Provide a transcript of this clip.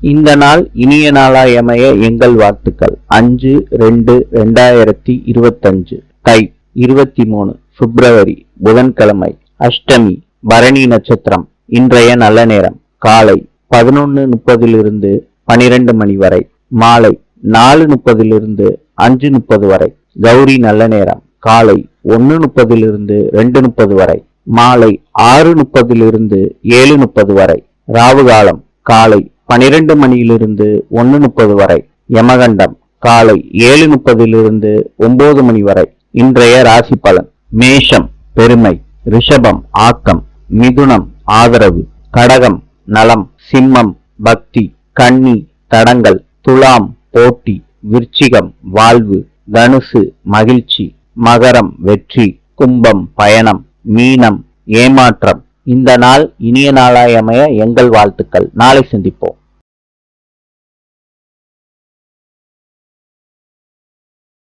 இந்த நாள் இனிய நாளாய் அமைய எங்கள் வாழ்த்துக்கள். 5/2/2025 தை 23 பிப்ரவரி புதன்கிழமை, அஷ்டமி, பரணி நட்சத்திரம். இன்றைய நல்ல நேரம் காலை 11:30 12 மணி வரை, மாலை 4:30 5:30 வரை. கௌரி நல்ல நேரம் காலை 1:30 2:30 வரை, மாலை 6:30 7:30 வரை. ராவு காலம் காலை 12 மணியிலிருந்து 1:30 வரை. யமகண்டம் காலை 7:30 9 மணி வரை. இன்றைய ராசி பலன்: மேஷம் பெருமை, ரிஷபம் ஆக்கம், மிதுனம் ஆதரவு, கடகம் நலம், சிம்மம் பக்தி, கன்னி தடங்கள், துலாம் போட்டி, விருச்சிகம் வாழ்வு, தனுசு மகிழ்ச்சி, மகரம் வெற்றி, கும்பம் பயணம், மீனம் ஏமாற்றம். இந்த நாள் இனிய நாளாய் அமைய எங்கள் வாழ்த்துக்கள். நாளை சந்திப்போம்.